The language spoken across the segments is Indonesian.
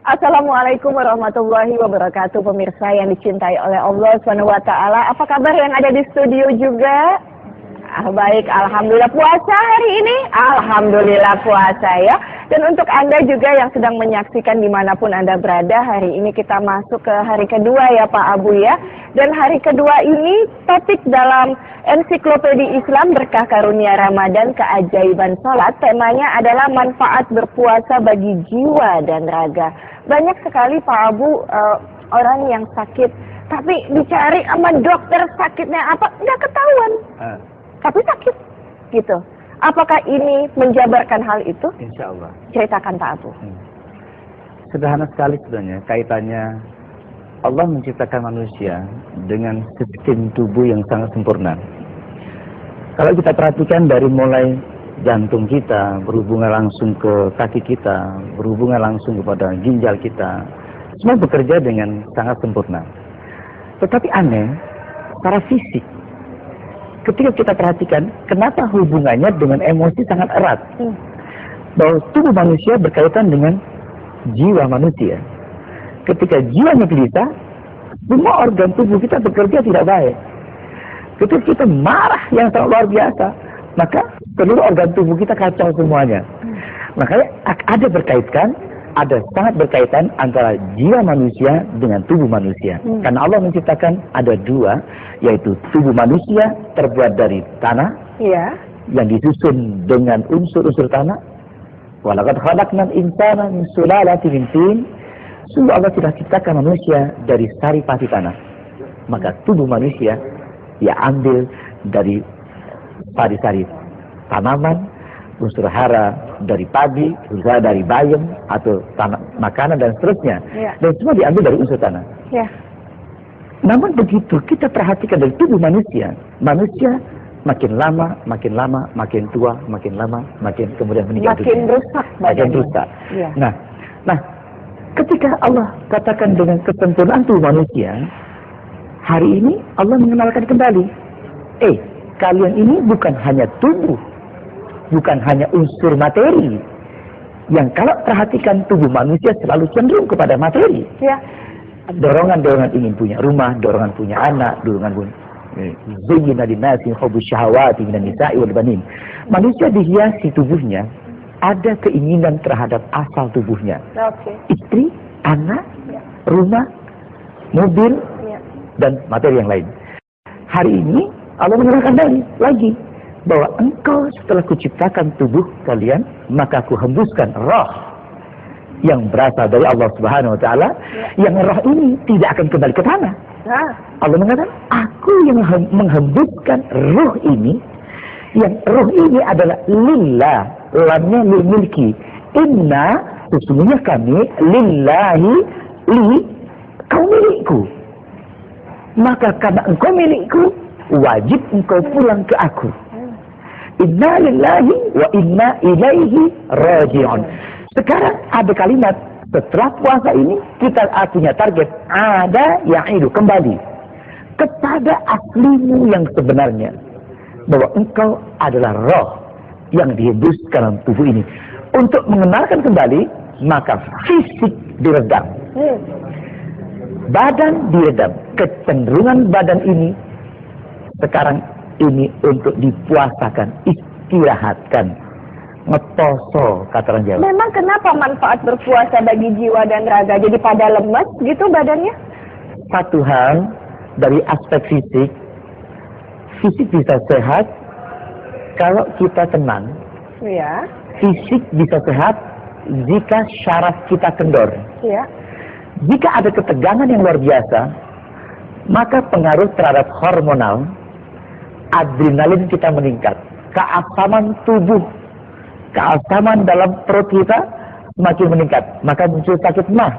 Assalamualaikum warahmatullahi wabarakatuh, pemirsa yang dicintai oleh Allah SWT. Apa kabar yang ada di studio juga? Baik, alhamdulillah. Puasa hari ini? Alhamdulillah puasa ya. Dan untuk Anda juga yang sedang menyaksikan dimanapun Anda berada, hari ini kita masuk ke hari kedua ya Pak Abu ya. Dan hari kedua ini topik dalam Ensiklopedi Islam Berkah Karunia Ramadan Keajaiban Salat. Temanya adalah manfaat berpuasa bagi jiwa dan raga. Banyak sekali Pak Abu orang yang sakit, tapi dicari sama dokter sakitnya apa, nggak ketahuan. Tapi sakit, gitu. Apakah ini menjabarkan hal itu? Insya Allah. Ceritakan Pak Abu. Sederhana sekali sebenarnya kaitannya. Allah menciptakan manusia dengan sistem tubuh yang sangat sempurna. Kalau kita perhatikan dari mulai jantung kita, berhubungan langsung ke kaki kita, berhubungan langsung kepada ginjal kita, semua bekerja dengan sangat sempurna. Tetapi aneh, secara fisik, ketika kita perhatikan, kenapa hubungannya dengan emosi sangat erat? Bahwa tubuh manusia berkaitan dengan jiwa manusia. Ketika jiwanya gelisah, semua organ tubuh kita bekerja tidak baik. Ketika kita marah yang sangat luar biasa, maka seluruh organ tubuh kita kacau semuanya. Makanya ada sangat berkaitan antara jiwa manusia dengan tubuh manusia. Karena Allah menciptakan ada dua, yaitu tubuh manusia terbuat dari tanah, yang disusun dengan unsur-unsur tanah. Walaqad khalaqnal insana min sulalatin min tin. Sungguh Allah telah ciptakan manusia dari sari pati tanah. Maka tubuh manusia ya ambil dari sari-sari tanaman, unsur hara dari padi, unsur hara dari bayam atau tanah, makanan dan seterusnya. Dan semua diambil dari unsur tanah. Namun begitu kita perhatikan dari tubuh manusia, manusia makin lama, makin tua, makin lama, makin kemudian meninggal dunia. Makin rusak. Nah, ketika Allah katakan dengan kesempurnaan tubuh manusia, hari ini Allah mengenalkan kembali, kalian ini bukan hanya tubuh, bukan hanya unsur materi, yang kalau perhatikan tubuh manusia selalu cenderung kepada materi. Dorongan-dorongan ingin punya rumah, dorongan punya anak, dorongan punya zayyana linnasi hubbus syahawati minan nisa'i wal banin. Manusia dihiasi tubuhnya, ada keinginan terhadap asal tubuhnya. Istri, anak, rumah, mobil, dan materi yang lain. Hari ini Allah menerangkan lagi bahwa engkau setelah kuciptakan tubuh kalian, maka aku hembuskan roh yang berasal dari Allah Subhanahu wa taala, yang roh ini tidak akan kembali ke tanah. Allah mengatakan, aku yang menghembuskan roh ini, yang roh ini adalah lillah, lamnya lil milki. Inna, sesungguhnya kami, lillahi, kau milikku. Maka karena engkau milikku, wajib engkau pulang ke aku. Inna lillahi wa inna ilaihi raji'un. Sekarang ada kalimat, setelah puasa ini kita punya target, ada yang itu kembali kepada aslimu yang sebenarnya, bahwa engkau adalah roh yang dihembuskan dalam tubuh ini. Untuk mengenalkan kembali, maka fisik diredam, badan diredam. Kecenderungan badan ini sekarang ini untuk dipuasakan, istirahatkan, ngeposo kata orang Jawa. Memang kenapa manfaat berpuasa bagi jiwa dan raga? Jadi pada lemas gitu badannya? Satu hal dari aspek fisik bisa sehat kalau kita tenang. Fisik bisa sehat jika syaraf kita kendor. Jika ada ketegangan yang luar biasa, maka pengaruh terhadap hormonal, adrenalin kita meningkat, keasaman tubuh, keasaman dalam perut kita semakin meningkat, maka muncul sakit mah.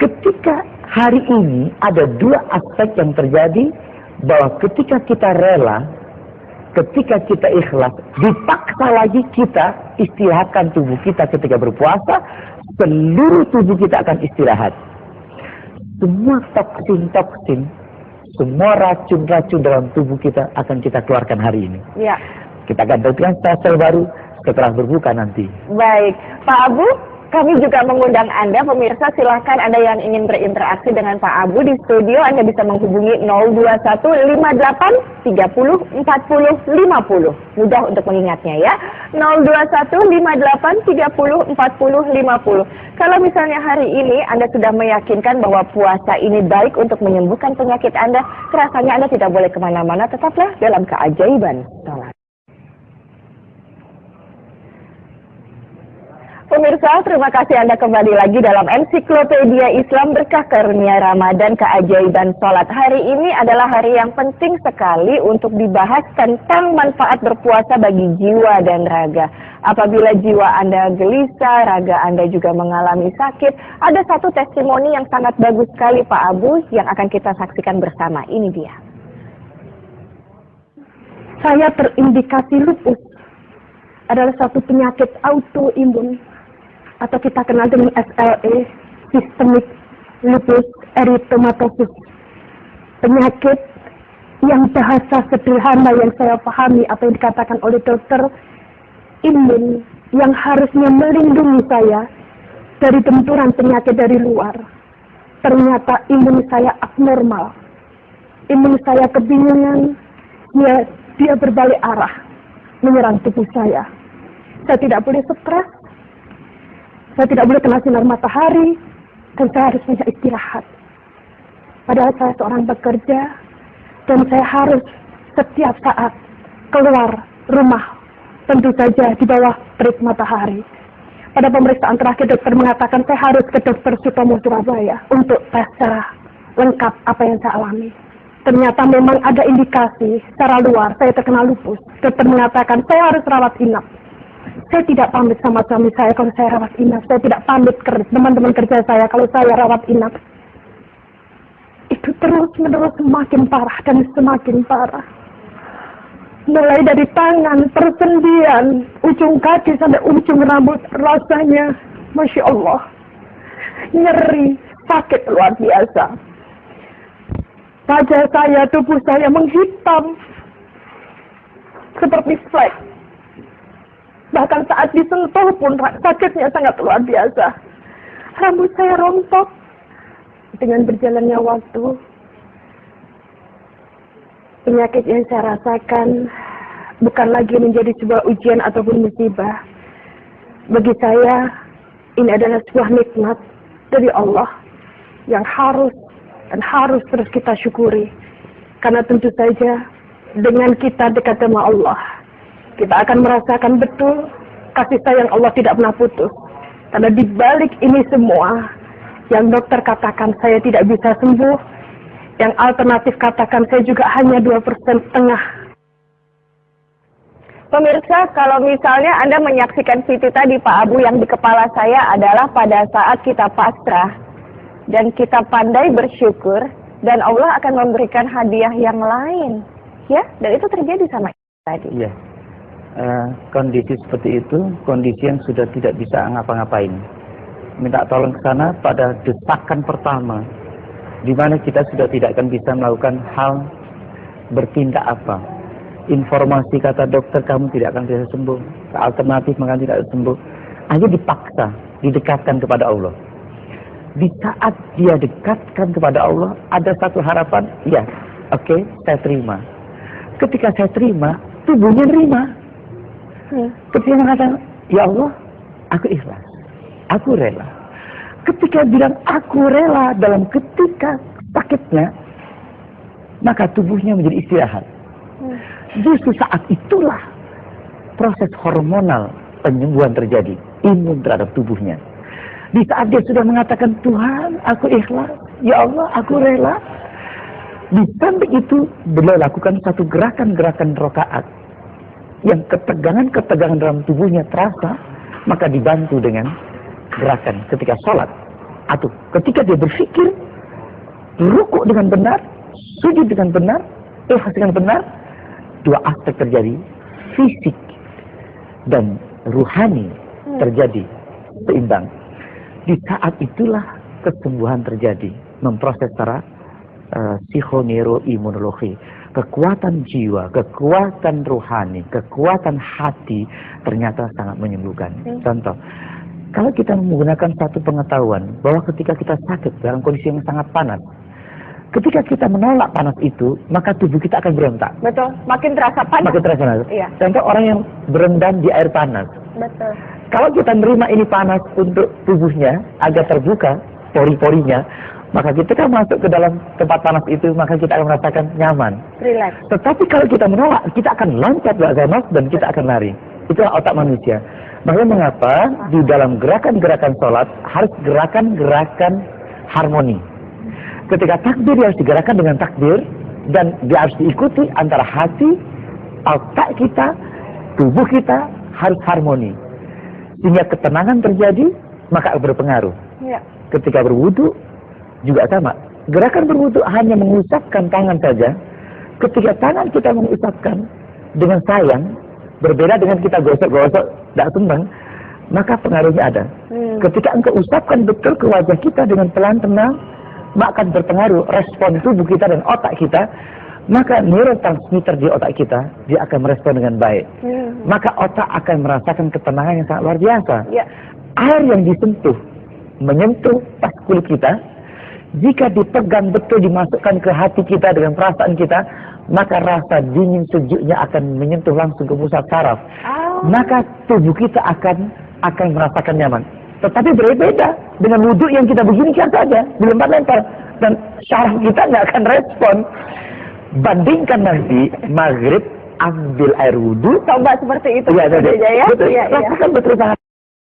Ketika hari ini ada dua aspek yang terjadi, bahwa ketika kita rela, ketika kita ikhlas, dipaksa lagi kita istirahatkan tubuh kita ketika berpuasa, seluruh tubuh kita akan istirahat. Semua toksin-toksin, semua racun-racun dalam tubuh kita akan kita keluarkan hari ini. Kita akan gantikan sel baru setelah berbuka nanti. Baik, Pak Abu, Kami juga mengundang Anda, pemirsa, silahkan Anda yang ingin berinteraksi dengan Pak Abu di studio, Anda bisa menghubungi 02158304050. Mudah untuk mengingatnya ya, 02158304050. Kalau misalnya hari ini Anda sudah meyakinkan bahwa puasa ini baik untuk menyembuhkan penyakit Anda, rasanya Anda tidak boleh kemana-mana, tetaplah dalam keajaiban salat. Pemirsa, terima kasih Anda kembali lagi dalam Ensiklopedia Islam Berkah Karunia Ramadan Keajaiban Salat. Hari ini adalah hari yang penting sekali untuk dibahas tentang manfaat berpuasa bagi jiwa dan raga. Apabila jiwa Anda gelisah, raga Anda juga mengalami sakit, ada satu testimoni yang sangat bagus sekali Pak Abu yang akan kita saksikan bersama. Ini dia. Saya terindikasi lupus, adalah satu penyakit autoimun atau kita kenal dengan SLE, Systemic Lupus Erythematosus. Penyakit yang bahasa sederhana yang saya pahami apa yang dikatakan oleh dokter, imun yang harusnya melindungi saya dari benturan penyakit dari luar. Ternyata imun saya abnormal. Imun saya kebingungan, dia berbalik arah menyerang tubuh saya. Saya tidak boleh stres, saya tidak boleh kena sinar matahari, dan saya harus punya istirahat. Padahal saya seorang pekerja, dan saya harus setiap saat keluar rumah, tentu saja di bawah terik matahari. Pada pemeriksaan terakhir, dokter mengatakan saya harus ke Dr. Sutomo Surabaya untuk tes secara lengkap apa yang saya alami. Ternyata memang ada indikasi secara luar saya terkena lupus. Dokter mengatakan saya harus rawat inap. Saya tidak pamit sama suami saya kalau saya rawat inap. Saya tidak pamit ke teman-teman kerja saya kalau saya rawat inap. Itu terus-menerus semakin parah dan semakin parah. Mulai dari tangan, persendian, ujung kaki sampai ujung rambut, rasanya Masya Allah, nyeri, sakit luar biasa. Wajah saya, tubuh saya menghitam seperti flek. Bahkan saat disentuh pun sakitnya sangat luar biasa. Rambut saya rontok. Dengan berjalannya waktu, penyakit yang saya rasakan bukan lagi menjadi sebuah ujian ataupun musibah. Bagi saya, ini adalah sebuah nikmat dari Allah yang harus terus kita syukuri. Karena tentu saja dengan kita dekat sama Allah, kita akan merasakan betul kasih sayang Allah tidak pernah putus. Karena di balik ini semua, yang dokter katakan saya tidak bisa sembuh, yang alternatif katakan saya juga hanya 2% setengah. Pemirsa, kalau misalnya Anda menyaksikan Siti tadi Pak Abu, yang di kepala saya adalah pada saat kita pasrah dan kita pandai bersyukur, dan Allah akan memberikan hadiah yang lain, ya, dan itu terjadi sama tadi. Iya, kondisi seperti itu, kondisi yang sudah tidak bisa ngapa-ngapain. Minta tolong ke sana pada desakan pertama, di mana kita sudah tidak akan bisa melakukan hal bertindak apa. Informasi kata dokter kamu tidak akan bisa sembuh, alternatif maka tidak sembuh. Ayo dipaksa, didekatkan kepada Allah. Di saat dia dekatkan kepada Allah, ada satu harapan, ya, oke, saya terima. Ketika saya terima, tubuhnya terima. Ketika mengatakan, ya Allah, aku ikhlas, aku rela. Ketika bilang aku rela dalam ketika sakitnya, maka tubuhnya menjadi istirahat. Justru saat itulah proses hormonal penyembuhan terjadi, imun terhadap tubuhnya. Di saat dia sudah mengatakan, Tuhan, aku ikhlas, ya Allah, aku rela. Di samping itu, beliau lakukan satu gerakan-gerakan rokaat yang ketegangan-ketegangan dalam tubuhnya terasa, maka dibantu dengan gerakan ketika sholat, atau ketika dia berpikir, rukuk dengan benar, sujud dengan benar, ikhlas dengan benar. Dua aspek terjadi, fisik dan ruhani terjadi seimbang. Di saat itulah kesembuhan terjadi, memproses secara psikoneuroimunologi. Kekuatan jiwa, kekuatan rohani, kekuatan hati ternyata sangat menyembuhkan. Contoh, Kalau kita menggunakan satu pengetahuan bahwa ketika kita sakit dalam kondisi yang sangat panas, ketika kita menolak panas itu, maka tubuh kita akan berontak. Betul, makin terasa panas. Makin terasa panas. Iya. Contoh orang yang berendam di air panas. Betul. Kalau kita menerima ini panas untuk tubuhnya agar terbuka pori-porinya, maka kita kan masuk ke dalam tempat panas itu, maka kita akan merasakan nyaman. Relax. Tetapi kalau kita menolak, kita akan loncat ke panas dan kita akan lari. Itulah otak manusia. Makanya mengapa di dalam gerakan-gerakan sholat harus gerakan-gerakan harmoni. Ketika takbir harus digerakkan dengan takbir dan dia harus diikuti antara hati, otak kita, tubuh kita harus harmoni. Sehingga ketenangan terjadi, maka berpengaruh. Ya. Ketika berwudu juga sama. Gerakan berwudu hanya mengusapkan tangan saja. Ketika tangan kita mengusapkan dengan sayang, berbeda dengan kita gosok-gosok, tidak senang, maka pengaruhnya ada. Ketika engkau usapkan betul ke wajah kita dengan pelan tenang, maka akan berpengaruh respon tubuh kita dan otak kita, maka neurotransmitter di otak kita, dia akan merespon dengan baik. Maka otak akan merasakan ketenangan yang sangat luar biasa. Ya. Air yang disentuh, menyentuh pas kulit kita, jika dipegang betul dimasukkan ke hati kita dengan perasaan kita, maka rasa dingin sejuknya akan menyentuh langsung ke pusat saraf. Maka tubuh kita akan merasakan nyaman. Tetapi berbeda dengan wudhu yang kita begini saja, dilempar-lempar, dan saraf kita nggak akan respon. Bandingkan nanti maghrib ambil air wudhu, Coba seperti itu. ya, saja ya. betul. Iya, iya. Rasakan betul sangat